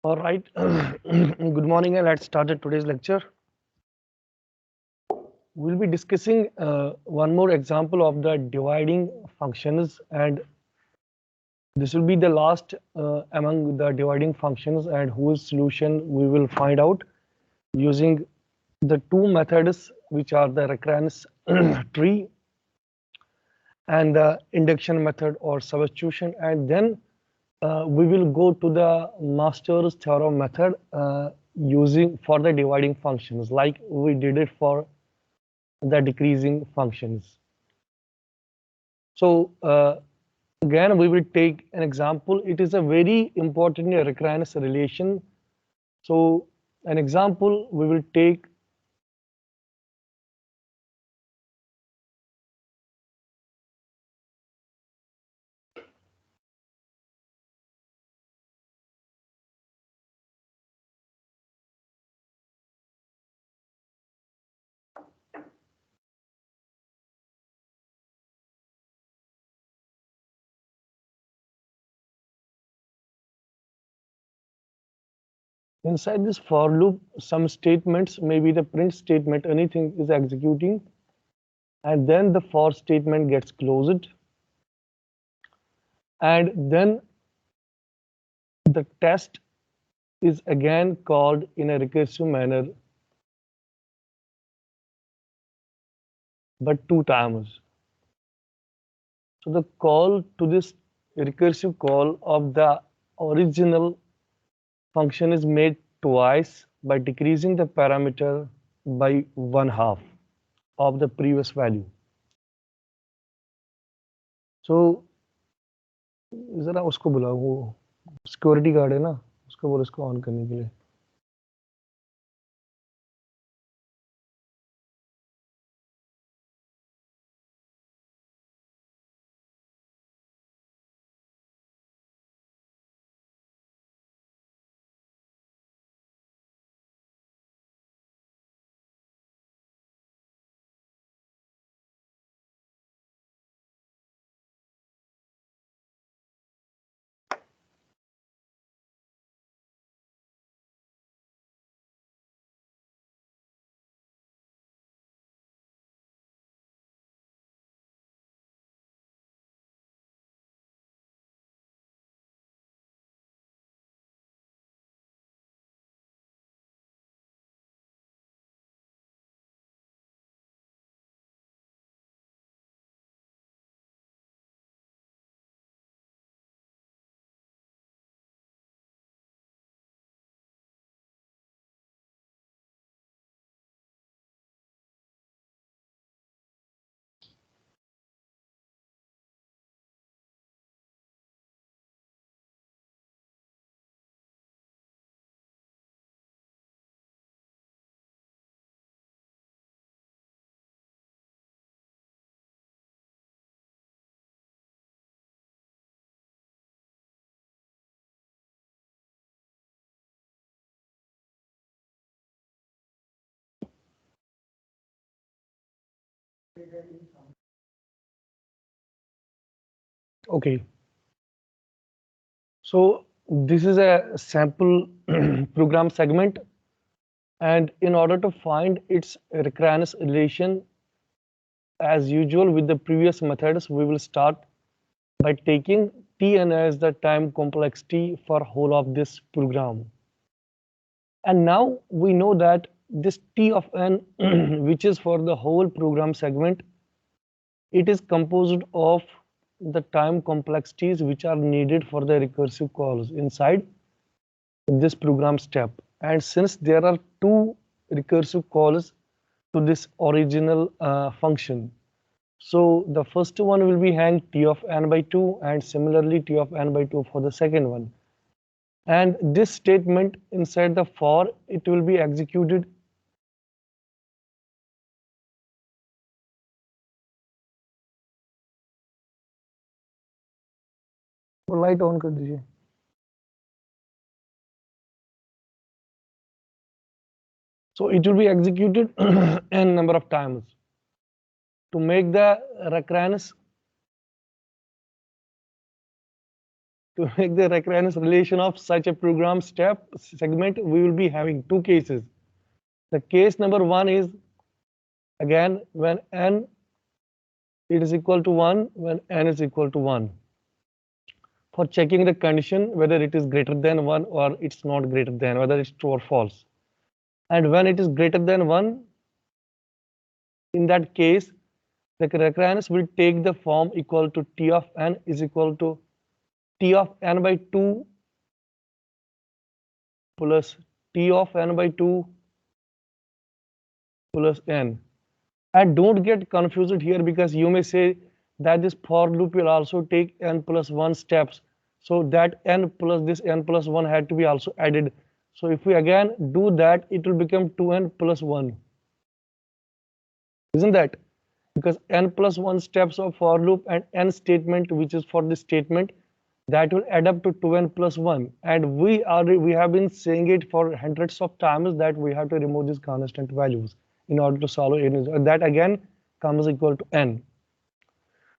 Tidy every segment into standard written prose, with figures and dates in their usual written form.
All right. Good morning, and let's start today's lecture. We'll be discussing one more example of the dividing functions, and this will be the last among the dividing functions, and whose solution we will find out using the two methods, which are the recurrence tree and the induction method or substitution, and then we will go to the master's theorem method using for the dividing functions, like we did it for the decreasing functions. So again, we will take an example. It is a very important recurrence relation. So an example we will take. Inside this for loop, some statements, maybe the print statement, anything is executing, and then the for statement gets closed, and then the test is again called in a recursive manner, but two times. So the call to this recursive call of the original function is made twice by decreasing the parameter by 1/2 of the previous value. So जरा उसको बुलाओ, वो security guard है ना, उसको बोलो इसको on करने के लिए. Okay, so this is a sample program segment, and in order to find its recurrence relation, as usual with the previous methods, we will start by taking Tn as the time complexity for whole of this program. And now we know that this T of n, which is for the whole program segment, it is composed of the time complexities which are needed for the recursive calls inside this program step. And since there are two recursive calls to this original function, so the first one will be hang T of n by 2, and similarly T of n by 2 for the second one. And this statement inside the for, it will be executed light on कर दीजिए. So it will be executed n number of times to make the recurrence to make the recurrence relation of such a program step segment, we will be having two cases. The case number one is again when n it is equal to 1, when n is equal to 1. For checking the condition whether it is greater than 1 or it's not greater than, whether it's true or false. And when it is greater than 1, in that case, the recurrence will take the form equal to t of n is equal to t of n by 2 plus t of n by 2 plus n. And don't get confused here, because you may say that this for loop will also take n plus 1 steps. So that n plus this n plus 1 had to be also added. So if we again do that, it will become 2n plus 1. Isn't that? Because n plus 1 steps of for loop and n statement, which is for this statement, that will add up to 2n plus 1. And we have been saying it for hundreds of times that we have to remove these constant values in order to solve it. And that again comes equal to n.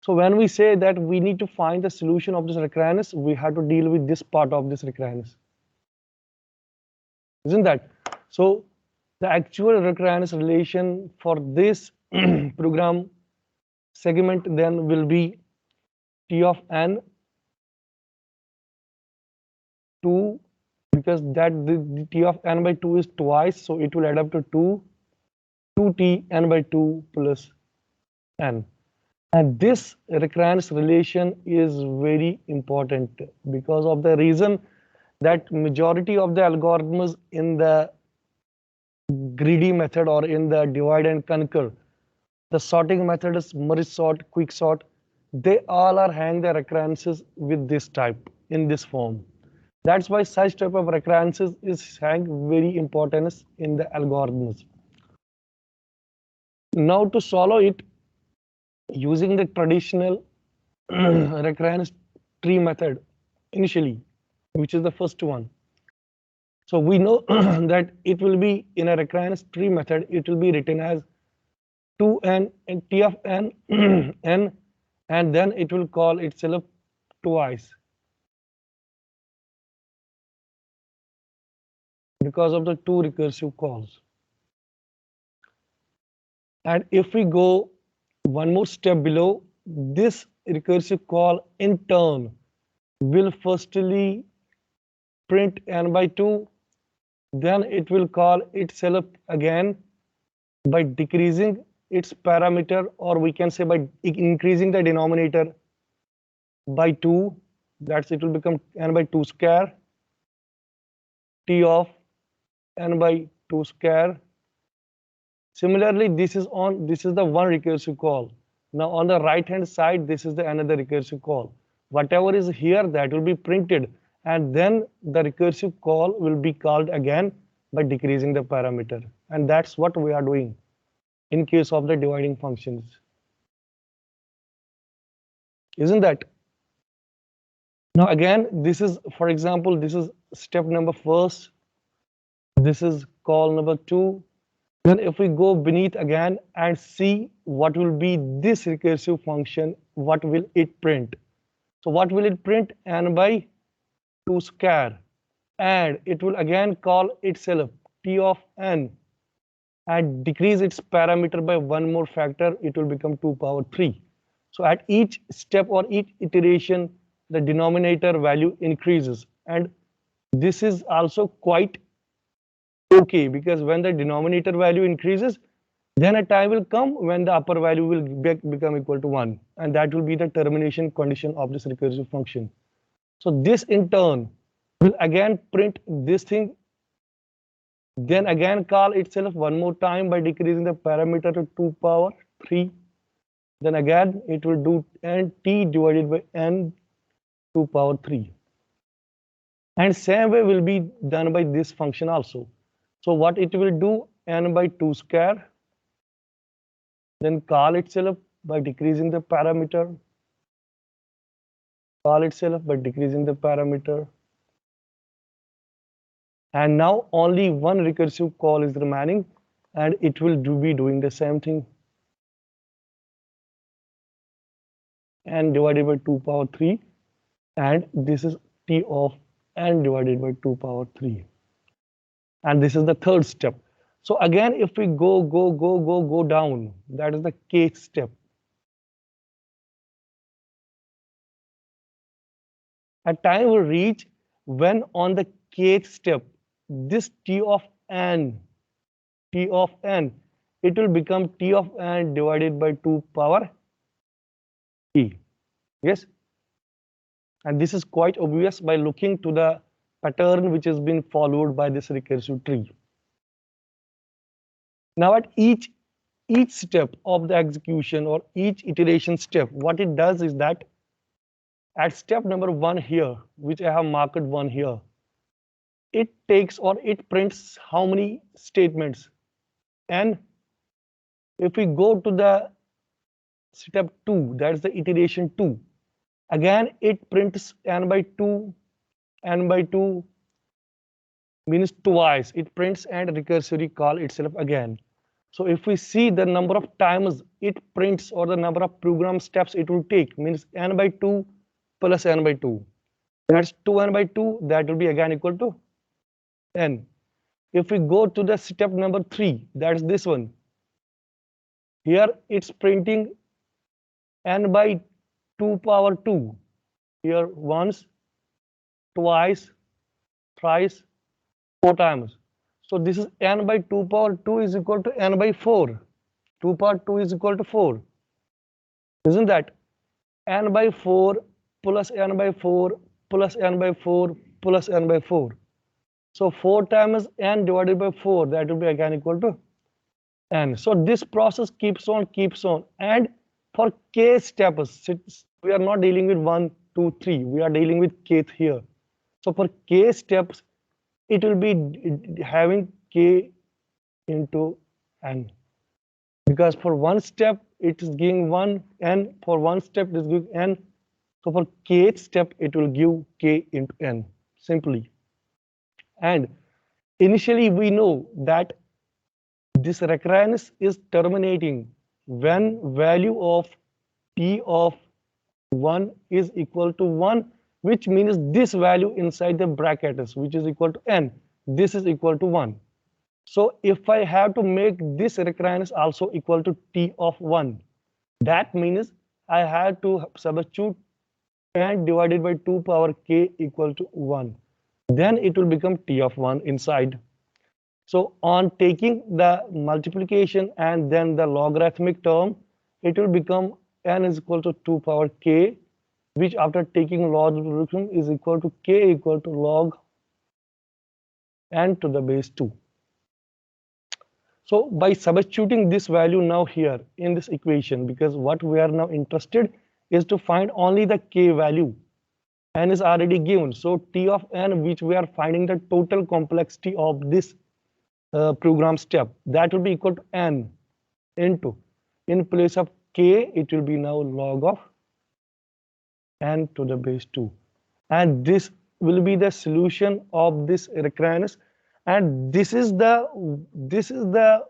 So when we say that we need to find the solution of this recurrence, we have to deal with this part of this recurrence. Isn't that? So the actual recurrence relation for this program segment then will be t of n 2, because that the t of n by 2 is twice, so it will add up to 2t n by 2 plus n. And this recurrence relation is very important because of the reason that majority of the algorithms in the greedy method or in the divide and conquer, the sorting methods, merge sort, quick sort, they all are having the recurrences with this type in this form. That's why such type of recurrences is having very importance in the algorithms. Now to solve it using the traditional recurrence tree method initially, which is the first one. So we know that it will be in a recurrence tree method, it will be written as 2n and t of n n, and then it will call itself twice because of the two recursive calls. And if we go one more step below, this recursive call in turn will firstly print n by 2, then it will call itself again by decreasing its parameter, or we can say by increasing the denominator by 2. That's it will become n by 2 square t of n by 2 square. Similarly, this is the one recursive call. Now on the right hand side, this is the another recursive call. Whatever is here, that will be printed, and then the recursive call will be called again by decreasing the parameter. And that's what we are doing in case of the dividing functions. Isn't that? Now again, this is, for example, this is step number first. This is call number 2. Then if we go beneath again and see what will be this recursive function, what will it print? So what will it print? N by 2 square. And it will again call itself t of n and decrease its parameter by one more factor. It will become 2 power 3. So at each step or each iteration, the denominator value increases. And this is also quite okay, because when the denominator value increases, then a time will come when the upper value will become equal to 1, and that will be the termination condition of this recursive function. So this in turn will again print this thing, then again call itself one more time by decreasing the parameter to 2 power 3. Then again it will do n t divided by n 2 power 3. And same way will be done by this function also. So what it will do, n by 2 square, then call itself by decreasing the parameter, call itself by decreasing the parameter. And now only one recursive call is remaining, and it will be doing the same thing. N divided by 2 power 3, and this is t of n divided by 2 power 3. And this is the third step. So again, if we go down, that is the kth step. A time will reach when on the kth step, this t of n, it will become t of n divided by 2 power t. Yes. And this is quite obvious by looking to the pattern which has been followed by this recursive tree. Now at each step of the execution or each iteration step, what it does is that at step number 1 here, which I have marked 1 here, it takes or it prints how many statements? And if we go to the step 2, that's the iteration 2, again it prints n by 2 means twice. It prints and recursively call itself again. So if we see the number of times it prints or the number of program steps it will take, means n by 2 plus n by 2. That's 2n by 2, that will be again equal to n. If we go to the step number 3, that's this one. Here it's printing n by 2 power 2. Here once, twice, thrice, 4 times. So this is n by 2 power 2 is equal to n by 4. 2 power 2 is equal to 4. Isn't that? N by 4 plus n by 4 plus n by 4 plus n by 4. So 4 times n divided by 4, that will be again equal to n. So this process keeps on. And for k steps, we are not dealing with 1, 2, 3. We are dealing with kth here. So for k steps, it will be having k into n. Because for one step, it is giving 1 n. For one step, it is giving n. So for kth step, it will give k into n, simply. And initially, we know that this recurrence is terminating when value of t of 1 is equal to 1, which means this value inside the brackets, which is equal to n, this is equal to 1. So if I have to make this recurrence also equal to t of 1, that means I have to substitute n divided by 2 power k equal to 1. Then it will become t of 1 inside. So on taking the multiplication and then the logarithmic term, it will become n is equal to 2 power k, which after taking logarithm is equal to k equal to log n to the base 2. So by substituting this value now here in this equation, because what we are now interested is to find only the k value. N is already given. So t of n, which we are finding the total complexity of this program step, that will be equal to n into, in place of k, it will be now log of n to the base 2. And this will be the solution of this recurrence. And this is the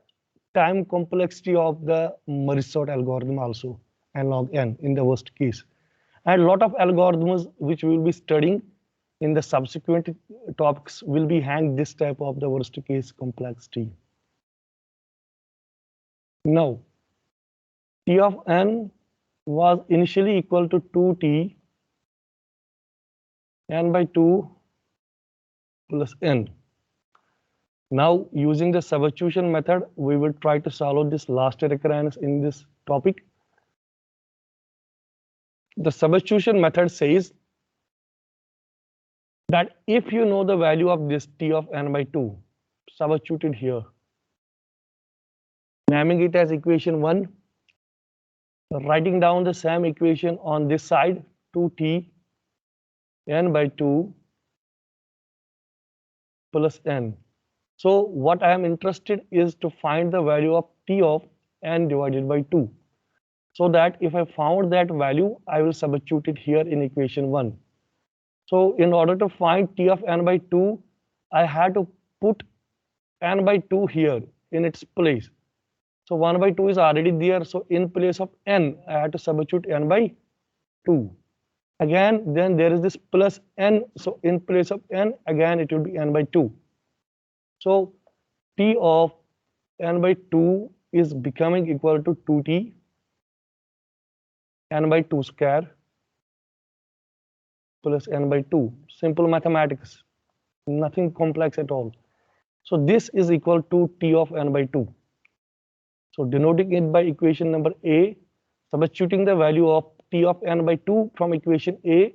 time complexity of the Morisot algorithm also, and log n in the worst case. And a lot of algorithms which we will be studying in the subsequent topics will be hang this type of the worst case complexity. Now, t of n was initially equal to 2t n by 2 plus n. Now, using the substitution method, we will try to solve this last recurrence in this topic. The substitution method says that if you know the value of this t of n by 2, substitute it here, naming it as equation 1, writing down the same equation on this side, 2t n by 2 plus n. So what I am interested is to find the value of t of n divided by 2. So that if I found that value, I will substitute it here in equation 1. So in order to find t of n by 2, I had to put n by 2 here in its place. So 1 by 2 is already there. So in place of n, I had to substitute n by 2. Again, then there is this plus n. So in place of n, again it will be n by 2. So t of n by 2 is becoming equal to 2t n by 2 square plus n by 2. Simple mathematics, nothing complex at all. So this is equal to t of n by 2. So denoting it by equation number A, substituting the value of t of n by 2 from equation A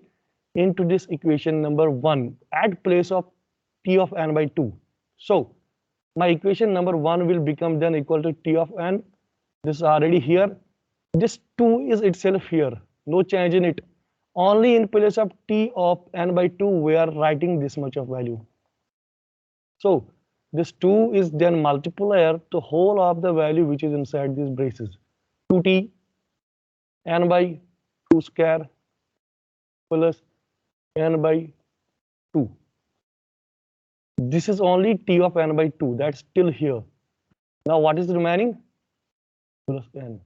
into this equation number 1 at place of t of n by 2. So my equation number 1 will become then equal to t of n. This is already here. This 2 is itself here. No change in it. Only in place of t of n by 2 we are writing this much of value. So this 2 is then multiplier to whole of the value which is inside these braces. 2t n by 2 square plus n by 2. This is only t of n by 2. That's still here. Now what is remaining? Plus n.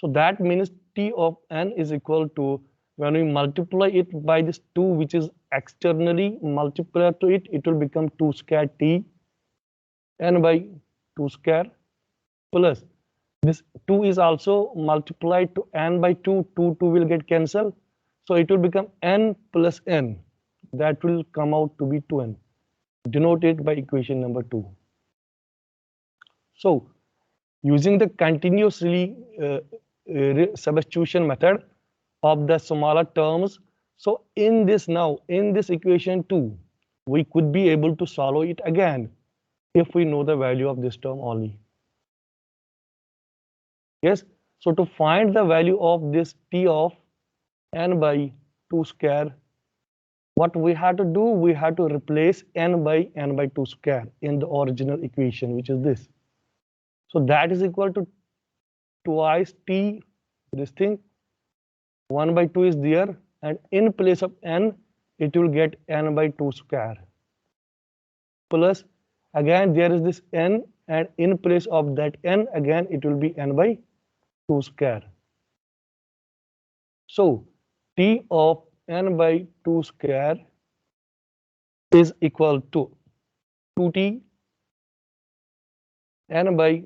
So that means t of n is equal to, when we multiply it by this 2 which is externally multiplier to it, it will become 2 square t n by 2 square plus this 2 is also multiplied to n by 2, 2 will get cancelled. So it will become n plus n. That will come out to be 2n, denoted by equation number 2. So using the continuously substitution method of the smaller terms, so in this equation 2, we could be able to solve it again if we know the value of this term only. Yes, so to find the value of this t of n by 2 square, what we had to do, we had to replace n by 2 square in the original equation, which is this. So that is equal to twice t, this thing, 1 by 2 is there, and in place of n, it will get n by 2 square. Plus, again, there is this n, and in place of that n, again, it will be n by 2 square. So t of n by 2 square is equal to 2t n by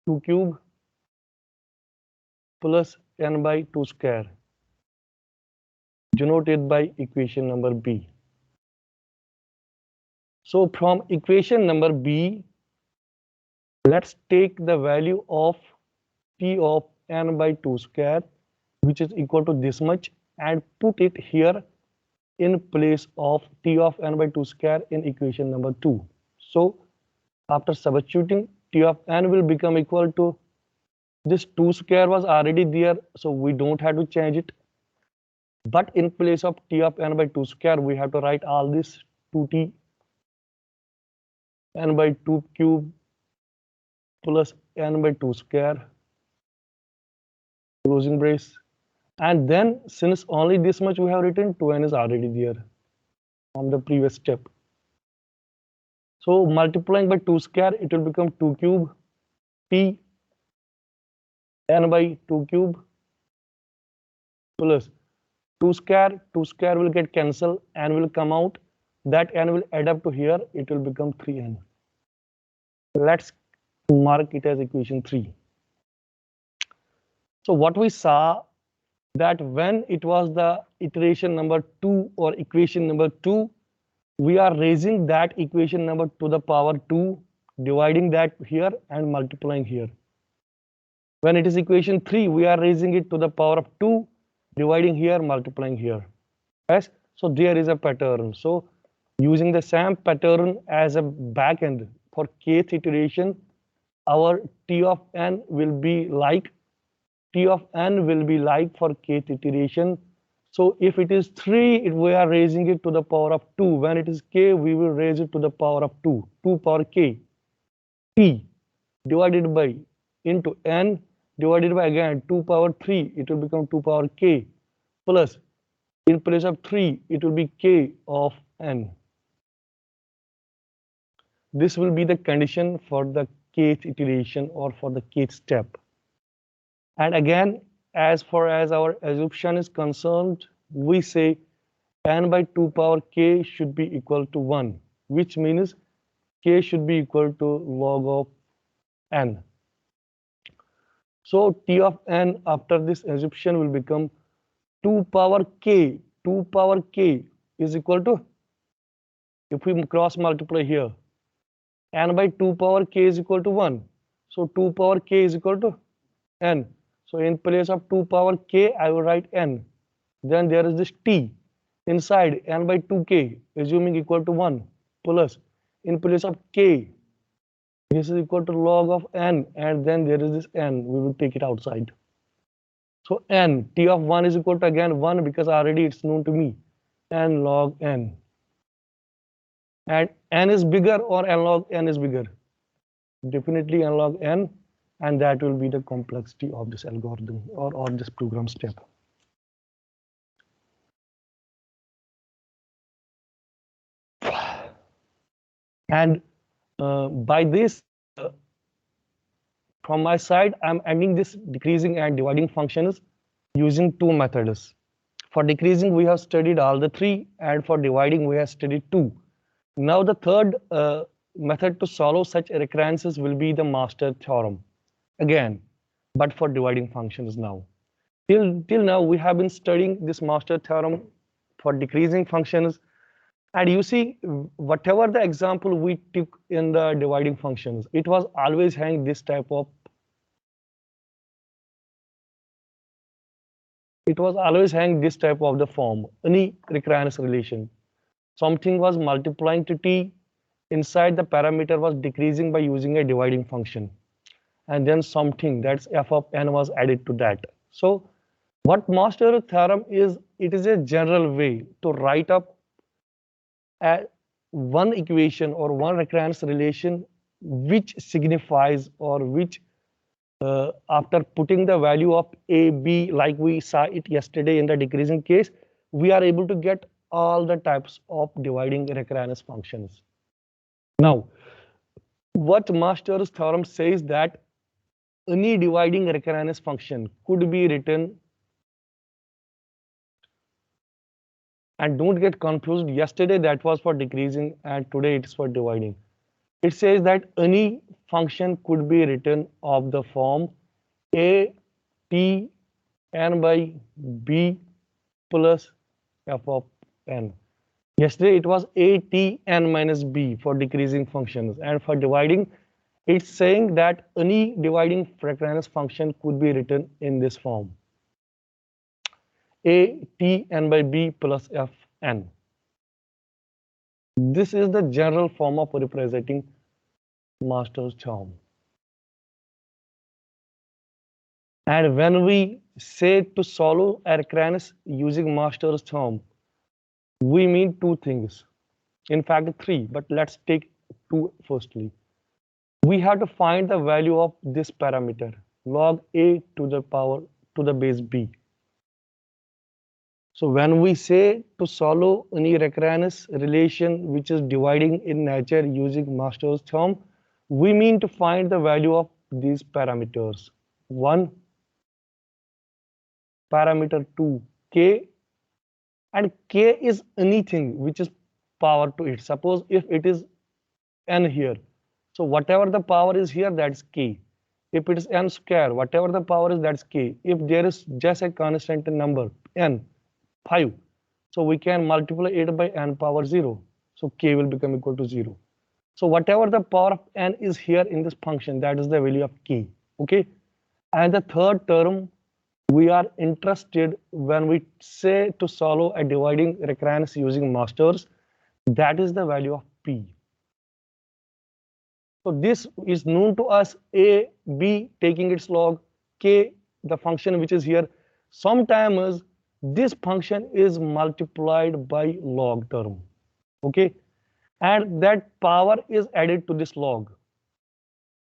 2 cube plus n by 2 square, denoted by equation number B. So from equation number B, let's take the value of t of n by 2 square, which is equal to this much, and put it here in place of t of n by 2 square in equation number 2. So after substituting, t of n will become equal to, this 2 square was already there, so we don't have to change it. But in place of t of n by 2 square, we have to write all this 2t n by 2 cube plus n by 2 square, closing brace. And then since only this much we have written, 2n is already there from the previous step. So multiplying by 2 square, it will become 2 cube t n by 2 cube plus 2 square will get cancelled and will come out. That n will add up to here, it will become 3n. Let's mark it as equation 3. So what we saw, that when it was the iteration number 2 or equation number 2, we are raising that equation number to the power 2, dividing that here and multiplying here. When it is equation 3, we are raising it to the power of 2, dividing here, multiplying here. Yes, so there is a pattern. So using the same pattern as a backend for kth iteration, our t of n will be like for kth iteration. So if it is 3, we are raising it to the power of 2. When it is k, we will raise it to the power of 2 power k. T divided by into n divided by again 2 power 3, it will become 2 power k plus in place of 3, it will be k of n. This will be the condition for the kth iteration or for the kth step. And again, as far as our assumption is concerned, we say n by 2 power k should be equal to 1, which means k should be equal to log of n. So T of n after this assumption will become 2 power k. 2 power k is equal to, if we cross multiply here, n by 2 power k is equal to 1. So 2 power k is equal to n. So in place of 2 power k, I will write n. Then there is this t inside n by 2k, assuming equal to 1, plus in place of k, this is equal to log of n, and then there is this n, we will take it outside. So n, t of 1 is equal to again 1 because already it's known to me, n log n. And n is bigger or n log n is bigger? Definitely n log n, and that will be the complexity of this algorithm or this program step. And by this, from my side, I'm ending this decreasing and dividing functions using two methods. For decreasing, we have studied all the three, and for dividing, we have studied two. Now, the third method to solve such recurrences will be the master theorem. Again, but for dividing functions now. Till now, we have been studying this master theorem for decreasing functions. And you see, whatever the example we took in the dividing functions, it was always having this type of, the form, any recurrence relation. Something was multiplying to t, inside the parameter was decreasing by using a dividing function. And then something, that's f of n, was added to that. So what master theorem is, it is a general way to write up one equation or one recurrence relation which signifies, or which after putting the value of a, b, like we saw it yesterday in the decreasing case, we are able to get all the types of dividing recurrence functions. Now, what Master's theorem says that any dividing recurrence function could be written, and don't get confused, yesterday that was for decreasing and today it's for dividing. It says that any function could be written of the form a t n by b plus f of n. Yesterday it was a t n minus b for decreasing functions, and for dividing it's saying that any dividing recurrence function could be written in this form a t n by b plus f n. This is the general form of representing Master's theorem. And when we say to solve a recurrence using Master's theorem, we mean two things. In fact, three, but let's take two firstly. We have to find the value of this parameter, log a to the power to the base b. So when we say to solve any recurrence relation which is dividing in nature using Master's theorem, we mean to find the value of these parameters. One, parameter 2, k, and k is anything which is power to it. Suppose if it is n here, so whatever the power is here, that's k. If it is n square, whatever the power is, that's k. If there is just a constant number n, 5, so we can multiply it by n power 0, so k will become equal to 0. So whatever the power of n is here in this function, that is the value of k. Okay, and the third term, we are interested when we say to solve a dividing recurrence using Masters, that is the value of p. So this is known to us a, b taking its log, k, the function which is here. Sometimes this function is multiplied by log term, okay, and that power is added to this log.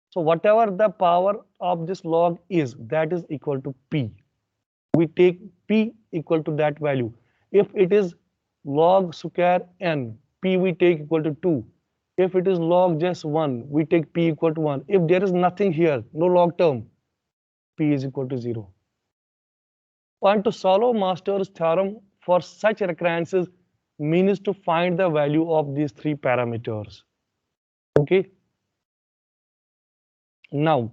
So whatever the power of this log is, that is equal to p. We take p equal to that value. If it is log square n, p we take equal to 2. If it is log just 1, we take p equal to 1. If there is nothing here, no log term, p is equal to 0. And to solve Master's theorem for such recurrences means to find the value of these three parameters. Okay. Now,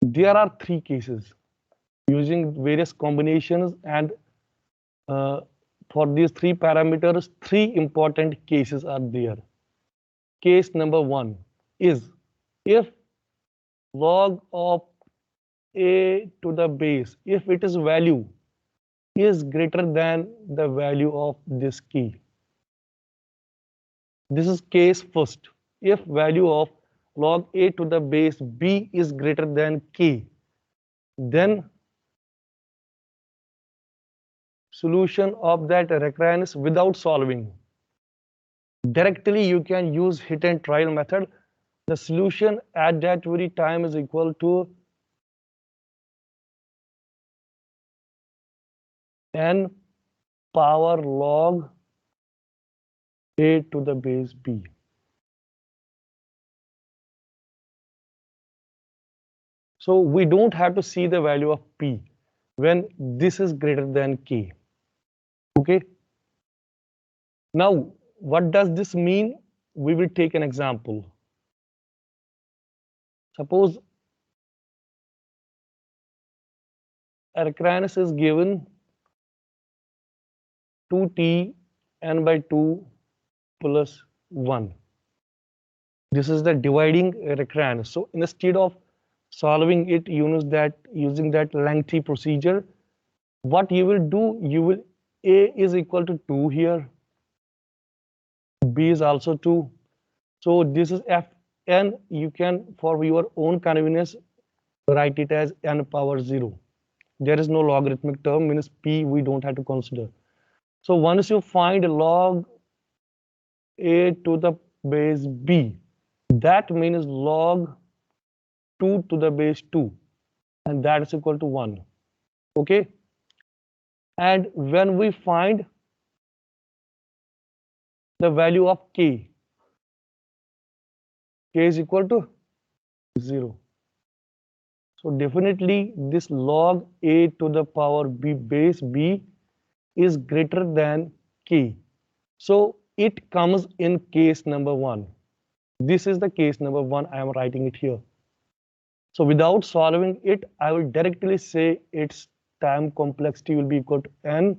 there are three cases using various combinations, and for these three parameters, three important cases are there. Case number one is if log of a to the base, if its value is greater than the value of this key. This is case first. If value of log a to the base b is greater than k, then solution of that recurrence without solving. Directly you can use hit and trial method. The solution at that very time is equal to n power log a to the base b. So we don't have to see the value of p when this is greater than k. Okay. Now, what does this mean? We will take an example. Suppose a recurrence is given 2t n by 2 plus 1. This is the dividing recurrence. So instead of solving it using that lengthy procedure, what you will do, you will a is equal to 2 here, b is also 2. So this is fn. You can, for your own convenience, write it as n power 0. There is no logarithmic term, means p we don't have to consider. So once you find log a to the base b, that means log 2 to the base 2, and that is equal to 1. Okay. And when we find the value of k is equal to 0. So definitely this log a to the power b base b is greater than k. So it comes in case number 1. This is the case number 1. I am writing it here. So without solving it, I will directly say its time complexity will be equal to n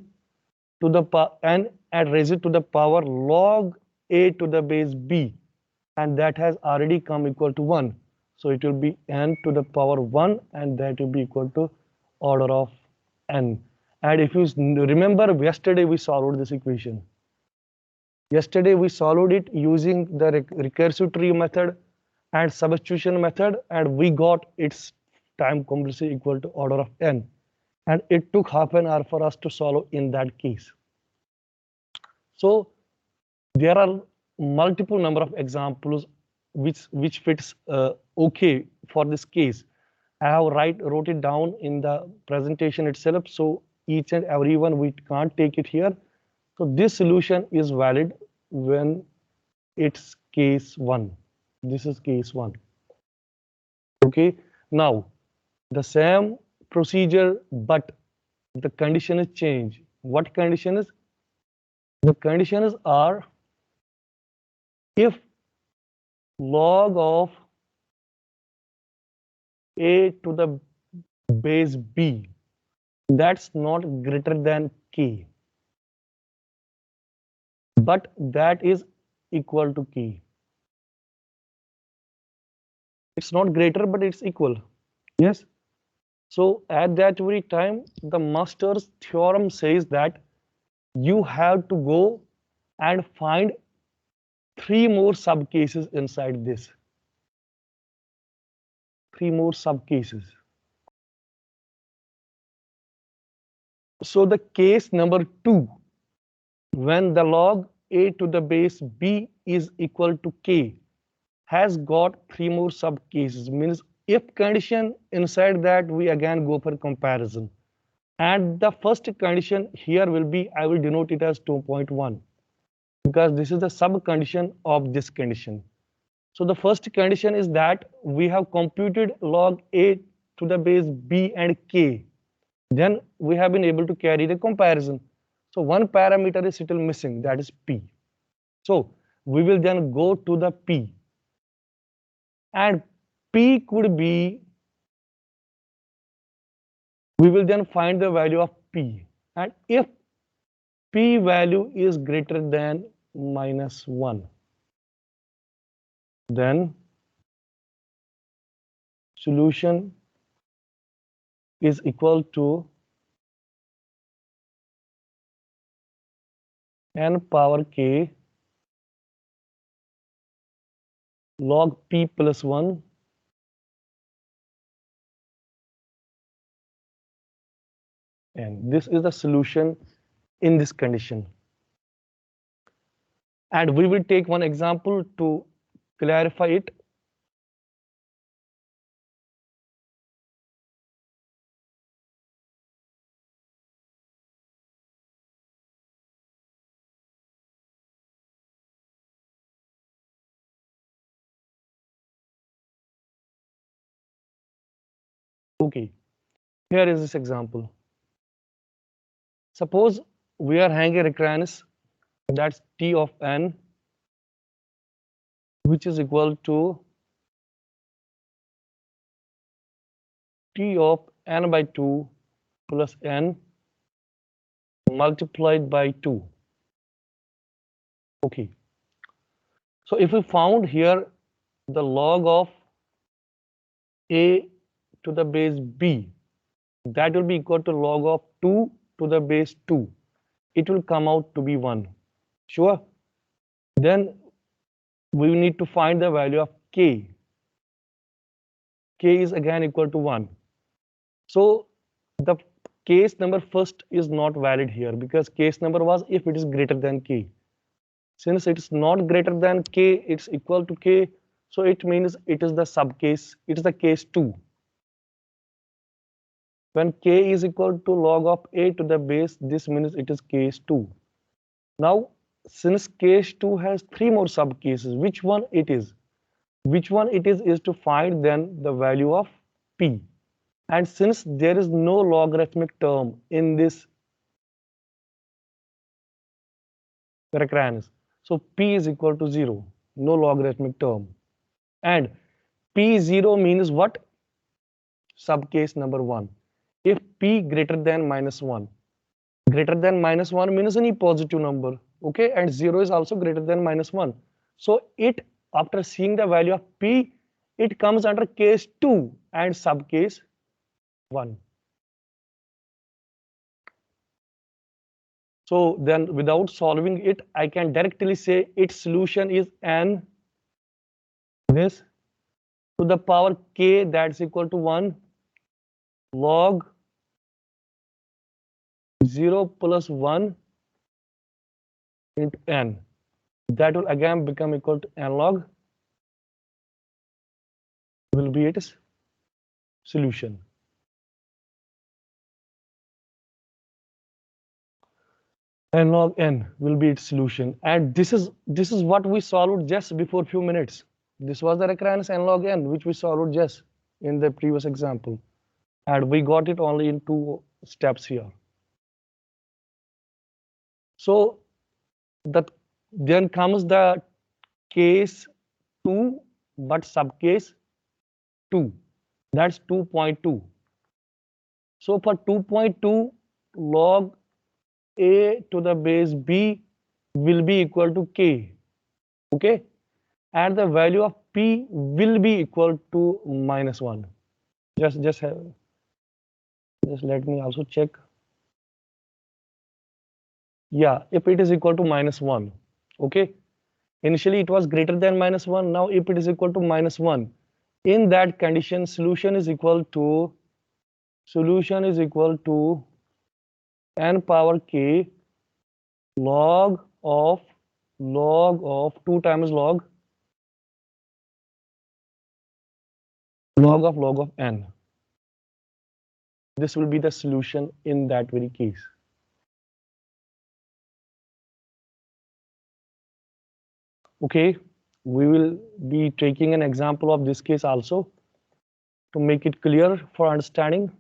to the power n and raise it to the power log a to the base b, and that has already come equal to 1. So it will be n to the power 1, and that will be equal to order of n. And if you remember, yesterday we solved this equation. Yesterday we solved it using the recursive tree method and substitution method, and we got its time complexity equal to order of n. And it took half an hour for us to solve in that case. So there are multiple number of examples which fits okay for this case. I have wrote it down in the presentation itself. So each and every one we can't take it here. So this solution is valid when it's case 1. This is case 1. Okay. Now the same procedure, but the condition is changed. What condition is? The conditions are if log of a to the base b, that's not greater than k, but that is equal to k. It's not greater, but it's equal. Yes. So at that very time, the Master's theorem says that you have to go and find 3 more subcases inside this. 3 more subcases. So the case number 2, when the log a to the base b is equal to k, has got 3 more subcases, means if condition inside that we again go for comparison. And the first condition here will be, I will denote it as 2.1, because this is the sub condition of this condition. So the first condition is that we have computed log a to the base b and k, then we have been able to carry the comparison. So one parameter is still missing, that is p. So we will then go to the p, and p could be, we will then find the value of p, and if p value is greater than -1, then solution is equal to n power k log p plus 1, and this is the solution in this condition. And we will take one example to clarify it. Okay, here is this example. Suppose we are having a recurrence, that's t of n, which is equal to t of n by 2 plus n multiplied by 2. Okay, so if we found here the log of a to the base b, that will be equal to log of 2 to the base 2. It will come out to be 1. Sure? Then we need to find the value of k. K is again equal to 1. So the case number first is not valid here, because case number was if it is greater than k. Since it is not greater than k, it's equal to k, so it means it is the subcase, it is the case 2. When k is equal to log of a to the base, this means it is case 2. Now, since case 2 has 3 more subcases, which one it is? Which one it is to find then the value of p. And since there is no logarithmic term in this recurrence, so p is equal to 0, no logarithmic term. And p0 means what? Subcase number 1. If p greater than -1, greater than -1 means any positive number, okay, and 0 is also greater than -1. So it, after seeing the value of p, it comes under case 2 and subcase 1. So then without solving it, I can directly say its solution is n this to the power k, that's equal to 1 log 0 plus 1 into n. That will again become equal to n log, will be its solution. N log n will be its solution, and this is what we solved just before few minutes. This was the recurrence n log n which we solved just in the previous example, and we got it only in 2 steps here. So that then comes the case 2 but subcase 2, that's 2.2. So for 2.2, log a to the base b will be equal to k, okay, and the value of p will be equal to -1. Just let me also check. Yeah, if it is equal to -1, okay. Initially it was greater than -1. Now if it is equal to -1, in that condition solution is equal to n power k log of 2 times log of n. This will be the solution in that very case. Okay, we will be taking an example of this case also. to make it clear for understanding.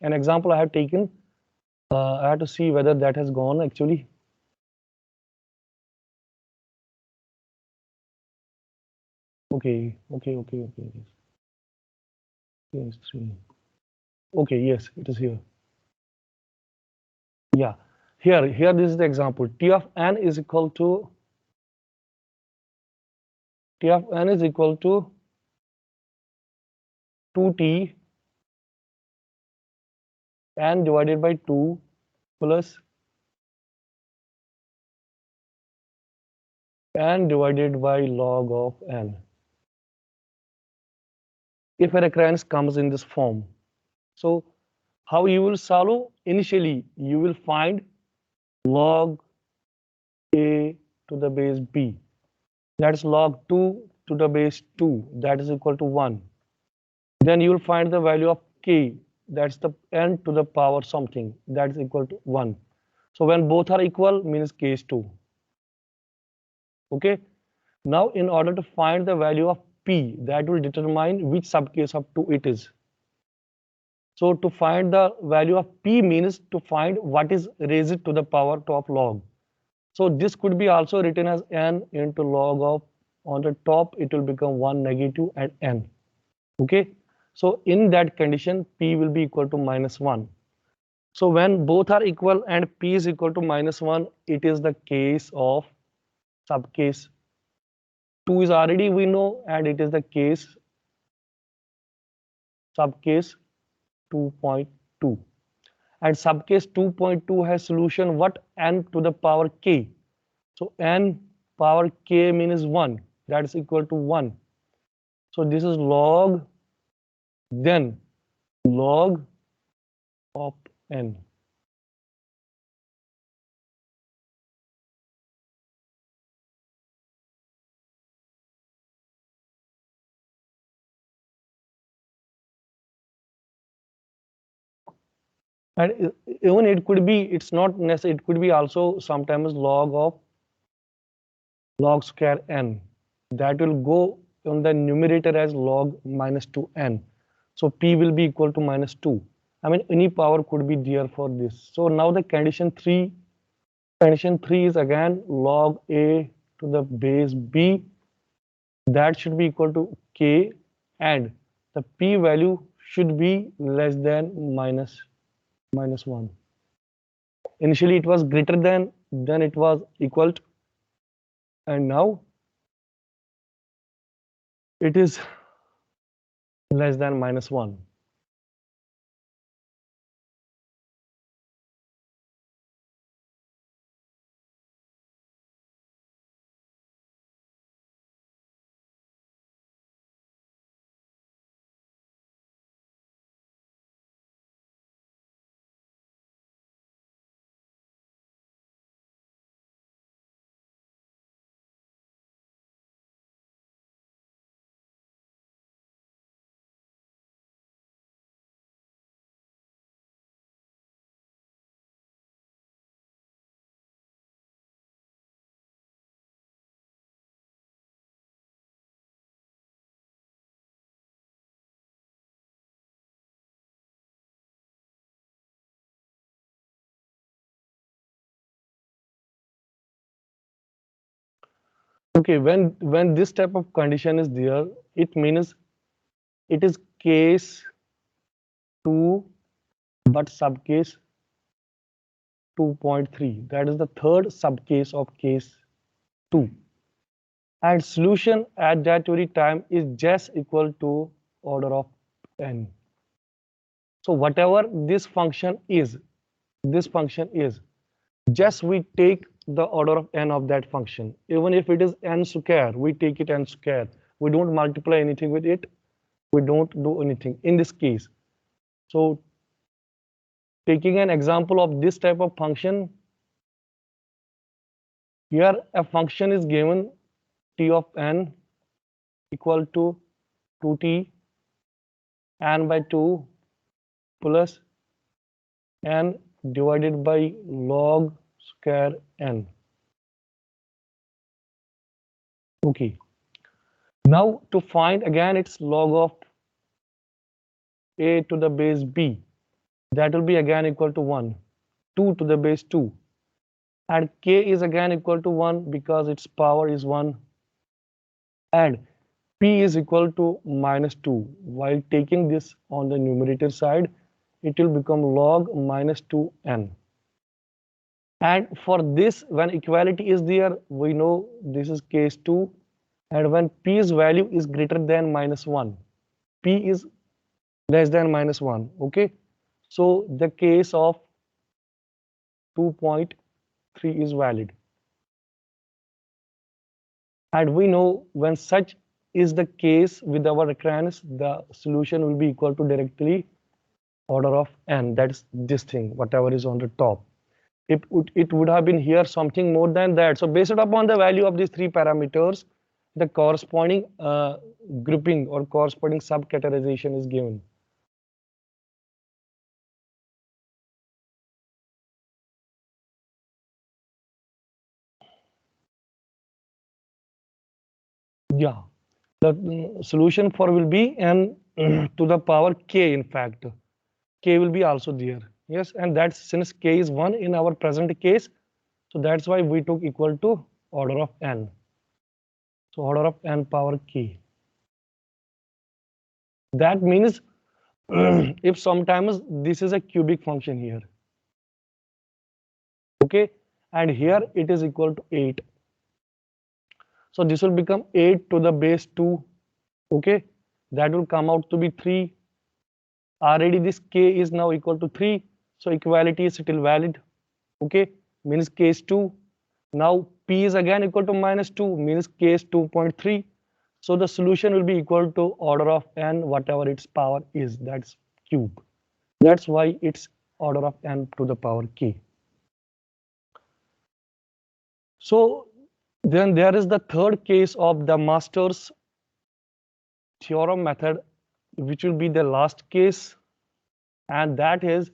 An example I have taken, I have to see whether that has gone actually. Okay. Yes, 3. Okay, yes, it is here. Yeah, here this is the example. T of n is equal to T of n is equal to 2t n divided by 2 plus n divided by log of n. If a recurrence comes in this form, so how you will solve? Initially, you will find log a to the base b. That's log 2 to the base 2. That is equal to 1. Then you will find the value of k. That's the n to the power something. That is equal to 1. So when both are equal, means k is 2. Okay. Now, in order to find the value of p, that will determine which subcase of 2 it is. So to find the value of p means to find what is raised to the power of log. So this could be also written as n into log of, on the top it will become 1 negative and n. Okay. So in that condition, p will be equal to -1. So when both are equal and p is equal to -1, it is the case of subcase 2 is already we know, and it is the case subcase 2.2. And subcase 2.2 has solution what? N to the power k. So n power k means 1. That is equal to 1. So this is log, then log of n. And even it could be, it's not necessary, it could be also sometimes log square n. That will go on the numerator as log -2n. So p will be equal to -2. I mean, any power could be there for this. So now the condition 3 is again log a to the base b. That should be equal to k, and the p value should be less than -1. Initially it was greater than, then it was equal to, and now it is less than -1. Okay, when this type of condition is there, it means it is case 2 but subcase 2.3. That is the third subcase of case 2. And solution at that very time is just equal to order of n. So whatever this function is, just we take the order of n of that function. Even if it is n square, we take it n square. We don't multiply anything with it. We don't do anything in this case. So taking an example of this type of function, here a function is given t of n equal to 2t n by 2 plus n divided by log square n. Okay. Now to find again its log of a to the base b, that will be again equal to 1. 2 to the base 2, and k is again equal to 1 because its power is 1, and p is equal to minus 2. While taking this on the numerator side, it will become log minus 2n. And for this, when equality is there, we know this is case 2, and when p's value is greater than minus 1, p is less than minus 1, okay? So the case of 2.3 is valid. And we know when such is the case with our recurrence, the solution will be equal to directly order of n. That's this thing, whatever is on the top. It would have been here something more than that. So based upon the value of these three parameters, the corresponding grouping or corresponding subcategorization is given. Yeah, the solution for will be n to the power k. In fact, k will be also there. Yes, and that's since k is 1 in our present case, so that's why we took equal to order of n. So order of n power k. That means if sometimes this is a cubic function here, okay, and here it is equal to 8. So this will become 8 to the base 2, okay, that will come out to be 3. Already this k is now equal to 3, so equality is still valid, okay, means k is 2. Now p is again equal to minus 2, means k is 2.3. So the solution will be equal to order of n, whatever its power is, that's cube. That's why it's order of n to the power k. So then there is the third case of the master's theorem method, which will be the last case, and that is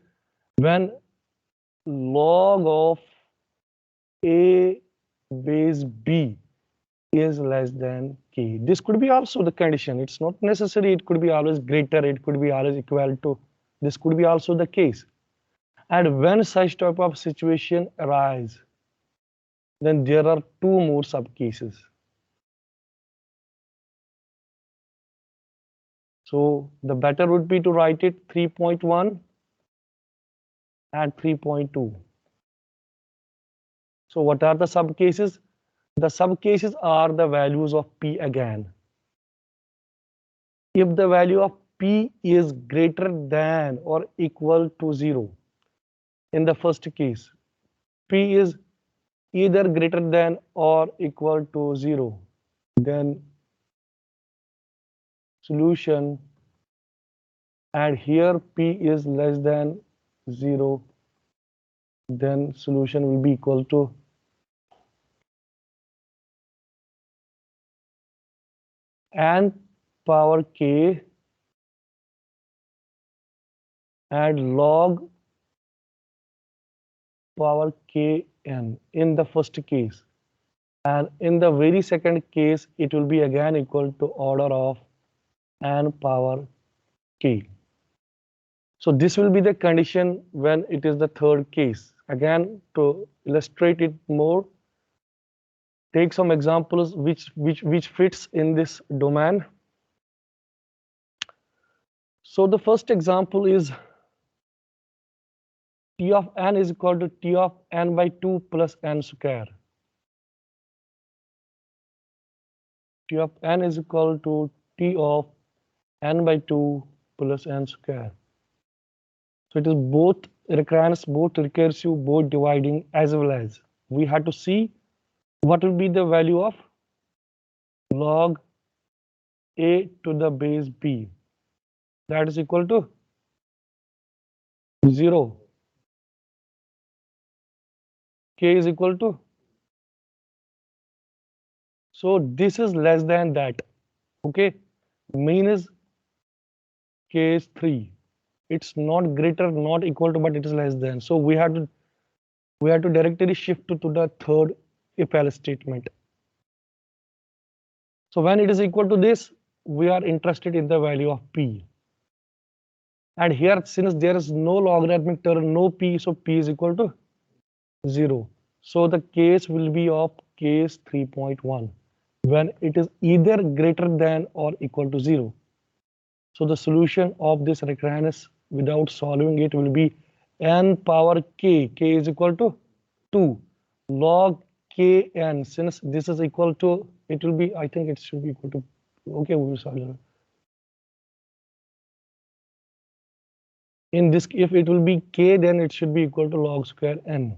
when log of a base b is less than k. This could be also the condition. It's not necessary. It could be always greater. It could be always equal to. This could be also the case. And when such type of situation arise, then there are two more sub cases. So the better would be to write it 3.1 and 3.2. So what are the sub cases? The sub cases are the values of p again. If the value of p is greater than or equal to 0, in the first case, p is either greater than or equal to 0, then solution, and here p is less than 0, then solution will be equal to n power k and log power kn in the first case, and in the very second case it will be again equal to order of n power k. So this will be the condition when it is the third case. Again, to illustrate it more, take some examples which fits in this domain. So the first example is t of n is equal to t of n by 2 plus n square. T of n is equal to t of n by 2 plus n square. So it is both recurrence, both recursive, both dividing, as well as we have to see what will be the value of log a to the base b. That is equal to 0. K is equal to. So this is less than that. Okay. Mean is K is 3. It's not greater, not equal to, but it is less than. So we have to directly shift to the third if else statement. So when it is equal to this, we are interested in the value of p. And here, since there is no logarithmic term, no p, so p is equal to 0. So the case will be of case 3.1 when it is either greater than or equal to 0. So the solution of this recurrence without solving it will be n power k. K is equal to 2 log kn. Since this is equal to, it will be, I think it should be equal to, okay, we will solve it. In this, if it will be k, then it should be equal to log square n.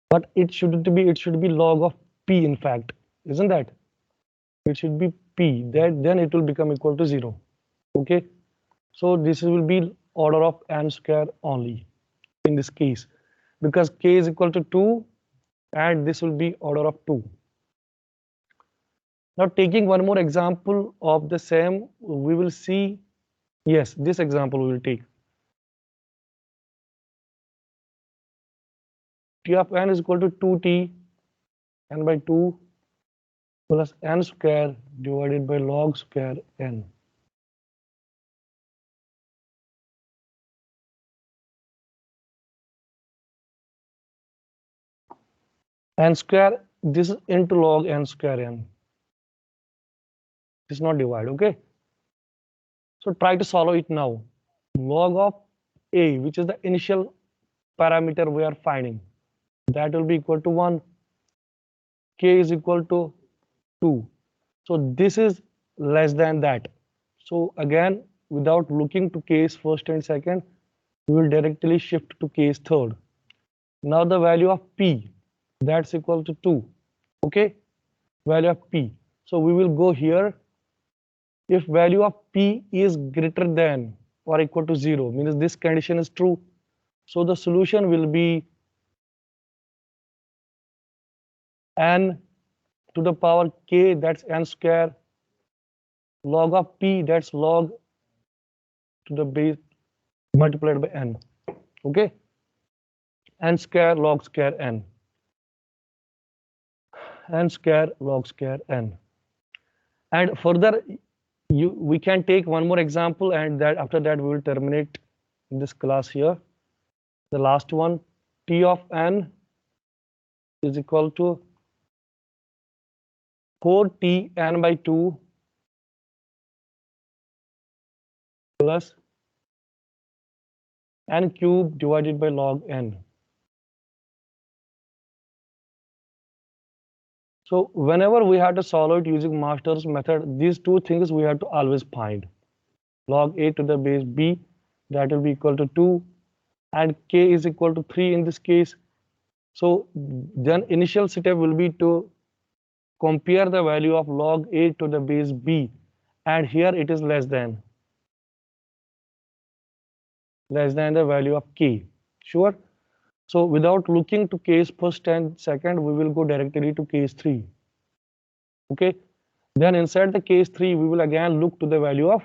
But it should be log of p, in fact, isn't that? It should be p, that then it will become equal to 0. Okay, so this will be order of n square only in this case, because k is equal to 2 and this will be order of 2. Now taking one more example of the same, we will see, yes, this example we will take. T of n is equal to 2t n by 2 plus n square divided by log square n. N square, this is into log n square n. It's not divide, okay? So try to solve it now. Log of a, which is the initial parameter we are finding, that will be equal to 1. K is equal to 2. So this is less than that. So again, without looking to case first and second, we will directly shift to case third. Now the value of p, that's equal to 2. Okay, value of p. So we will go here. If value of p is greater than or equal to 0, means this condition is true. So the solution will be n to the power k, that's n square, log of p, that's log to the base multiplied by n. Okay, n square log square n, n square log square n. And further, we can take one more example, and that after that we will terminate this class here. The last one, t of n is equal to 4t n by 2 plus n cube divided by log n. So whenever we have to solve it using master's method, these two things we have to always find. Log a to the base b, that will be equal to 2, and k is equal to 3 in this case. So then initial step will be to compare the value of log a to the base b, and here it is less than the value of k. Sure. So without looking to case first and second, we will go directly to case 3. Okay, then inside the case 3 we will again look to the value of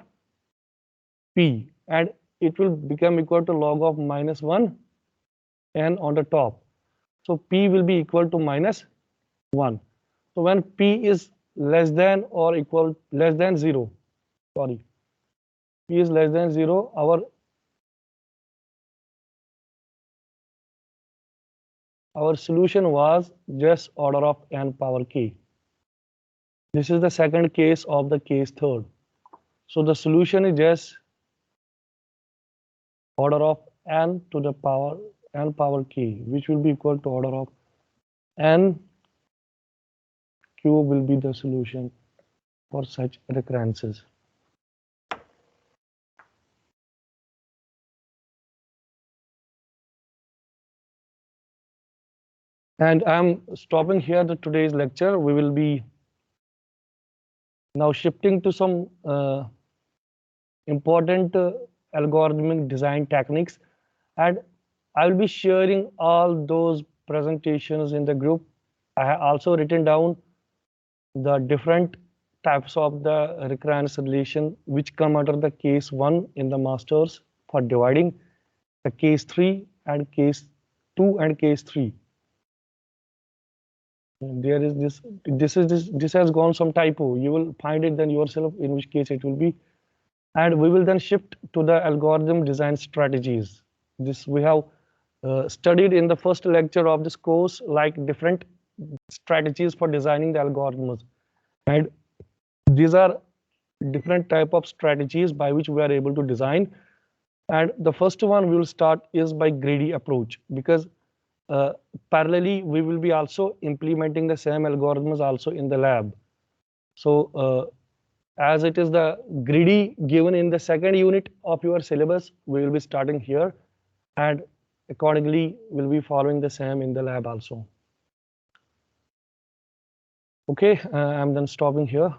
p, and it will become equal to log of -1 n on the top. So p will be equal to -1. So when p is less than or equal less than 0, sorry, p is less than 0, our solution was just order of n power k. This is the second case of the case third. So the solution is just order of n to the power n power k, which will be equal to order of n cube will be the solution for such recurrences. And I'm stopping here today's lecture. We will be now shifting to some important algorithmic design techniques, and I will be sharing all those presentations in the group. I have also written down the different types of the recurrence relation which come under the case 1 in the masters for dividing, the case 3 and case 2 and case 3. There is this has gone some typo. You will find it then yourself in which case it will be. and we will then shift to the algorithm design strategies. This we have studied in the first lecture of this course, like different strategies for designing the algorithms, and these are different type of strategies by which we are able to design. And the first one we will start is by greedy approach, because uh, parallelly we will be also implementing the same algorithms also in the lab. So as it is the greedy given in the second unit of your syllabus, we will be starting here, and accordingly we'll be following the same in the lab also. Okay, I'm then stopping here.